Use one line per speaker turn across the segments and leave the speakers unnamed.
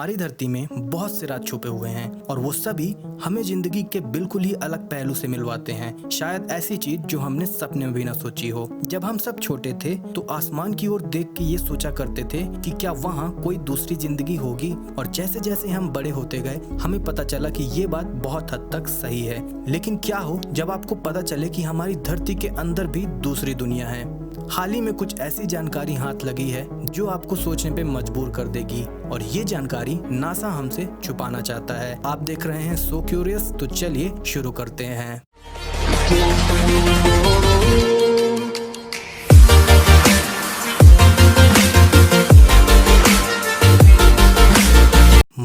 हमारी धरती में बहुत से राज छुपे हुए हैं और वो सभी हमें जिंदगी के बिल्कुल ही अलग पहलू से मिलवाते हैं। शायद ऐसी चीज जो हमने सपने में भी ना सोची हो। जब हम सब छोटे थे तो आसमान की ओर देख के ये सोचा करते थे कि क्या वहाँ कोई दूसरी जिंदगी होगी, और जैसे जैसे हम बड़े होते गए हमें पता चला कि ये बात बहुत हद तक सही है। लेकिन क्या हो जब आपको पता चले कि हमारी धरती के अंदर भी दूसरी दुनिया है। हाल ही में कुछ ऐसी जानकारी हाथ लगी है जो आपको सोचने पे मजबूर कर देगी, और ये जानकारी नासा हमसे छुपाना चाहता है। आप देख रहे हैं सो क्यूरियस, तो चलिए शुरू करते हैं।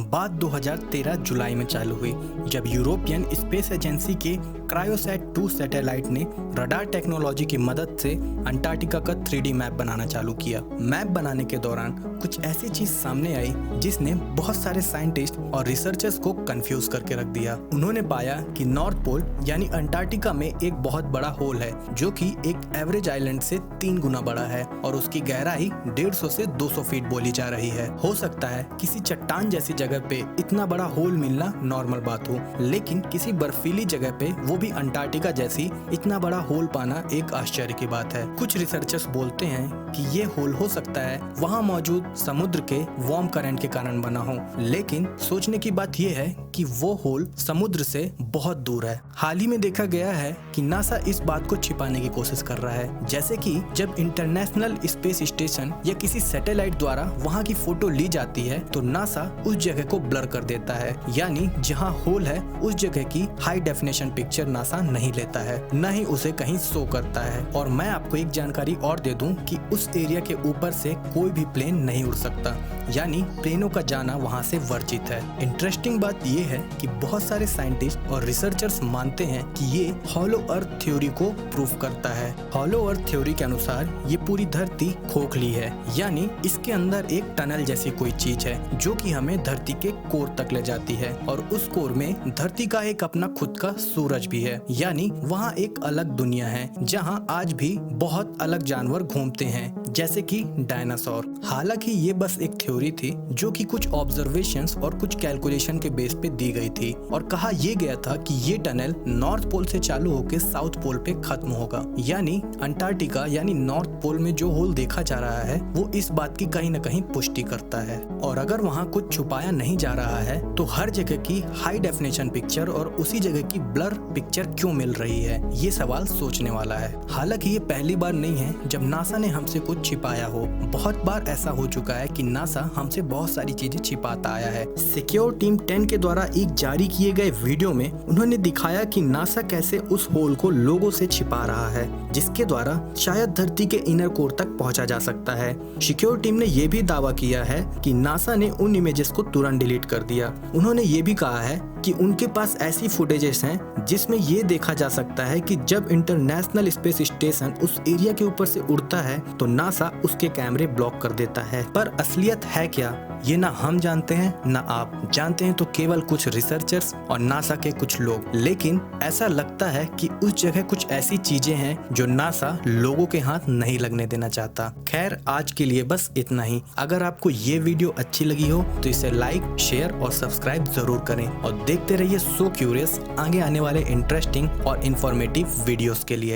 बात 2013 जुलाई में चालू हुई जब यूरोपियन स्पेस एजेंसी के क्रायोसैट 2 सैटेलाइट ने रडार टेक्नोलॉजी की मदद से अंटार्कटिका का 3D मैप बनाना चालू किया। मैप बनाने के दौरान कुछ ऐसी चीज सामने आई जिसने बहुत सारे साइंटिस्ट और रिसर्चर्स को कंफ्यूज करके रख दिया। उन्होंने पाया कि नॉर्थ पोल यानी अंटार्कटिका में एक बहुत बड़ा होल है जो कि एक एवरेज आइलैंड से 3 गुना बड़ा है और उसकी गहराई 150 से 200 फीट बोली जा रही है। हो सकता है किसी चट्टान जैसी जगह पे इतना बड़ा होल मिलना नॉर्मल बात हो, लेकिन किसी बर्फीली जगह पे, वो भी अंटार्कटिका जैसी, इतना बड़ा होल पाना एक आश्चर्य की बात है। कुछ रिसर्चर्स बोलते हैं कि ये होल हो सकता है वहाँ मौजूद समुद्र के वार्म करंट के कारण बना हो, लेकिन सोचने की बात ये है कि वो होल समुद्र से बहुत दूर है। हाल ही में देखा गया है कि नासा इस बात को छिपाने की कोशिश कर रहा है, जैसे कि जब इंटरनेशनल स्पेस स्टेशन या किसी सैटेलाइट द्वारा वहाँ की फोटो ली जाती है तो नासा उस जगह को ब्लर कर देता है, यानी जहाँ होल है उस जगह की हाई डेफिनेशन पिक्चर नासा नहीं लेता है, न ही उसे कहीं शो करता है। और मैं आपको एक जानकारी और दे दूं कि उस एरिया के ऊपर से कोई भी प्लेन नहीं उड़ सकता, यानी प्लेनों का जाना वहाँ से वर्जित है। इंटरेस्टिंग बात ये है कि बहुत सारे साइंटिस्ट और रिसर्चर्स मानते हैं कि ये हॉलो अर्थ थ्योरी को प्रूव करता है। हॉलो अर्थ थ्योरी के अनुसार ये पूरी धरती खोखली है, यानी इसके अंदर एक टनल जैसी कोई चीज है जो कि हमें धरती के कोर तक ले जाती है, और उस कोर में धरती का एक अपना खुद का सूरज भी है, यानी वहाँ एक अलग दुनिया है जहाँ आज भी बहुत अलग जानवर घूमते हैं, जैसे कि डायनासोर। हालांकि ये बस एक थ्योरी थी जो कि कुछ ऑब्जर्वेशंस और कुछ कैलकुलेशन के बेस पे दी गई थी, और कहा यह गया था कि ये टनल नॉर्थ पोल से चालू होकर साउथ पोल पे खत्म होगा, यानी अंटार्कटिका यानी नॉर्थ पोल में जो होल देखा जा रहा है वो इस बात की कहीं न कहीं पुष्टि करता है। और अगर वहाँ कुछ छुपाया नहीं जा रहा है तो हर जगह की हाई डेफिनेशन पिक्चर और उसी जगह की ब्लर पिक्चर क्यों मिल रही है, ये सवाल सोचने वाला है। हालांकि ये पहली बार नहीं है जब नासा ने हमसे कुछ छिपाया हो। बहुत बार ऐसा हो चुका है कि नासा हमसे बहुत सारी चीजें छिपाता आया है। सिक्योर टीम 10 के द्वारा एक जारी किए गए वीडियो में उन्होंने दिखाया कि नासा कैसे उस होल को लोगों से छिपा रहा है, जिसके द्वारा शायद धरती के इनर कोर तक पहुंचा जा सकता है। सिक्योर टीम ने यह भी दावा किया है कि नासा ने उन इमेजेस को तुरंत डिलीट कर दिया। उन्होंने ये भी कहा है कि उनके पास ऐसी फुटेजेस हैं जिसमें ये देखा जा सकता है कि जब इंटरनेशनल स्पेस स्टेशन उस एरिया के ऊपर से उड़ता है तो नासा उसके कैमरे ब्लॉक कर देता है। पर असलियत है क्या, ये ना हम जानते हैं ना आप जानते हैं, तो केवल कुछ रिसर्चर्स और नासा के कुछ लोग। लेकिन ऐसा लगता है कि उस जगह कुछ ऐसी चीजें हैं जो नासा लोगों के हाथ नहीं लगने देना चाहता। खैर, आज के लिए बस इतना ही। अगर आपको ये वीडियो अच्छी लगी हो तो इसे लाइक, शेयर और सब्सक्राइब जरूर करें, और देखते रहिए सो क्यूरियस आगे आने वाले इंटरेस्टिंग और इंफॉर्मेटिव वीडियोस के लिए।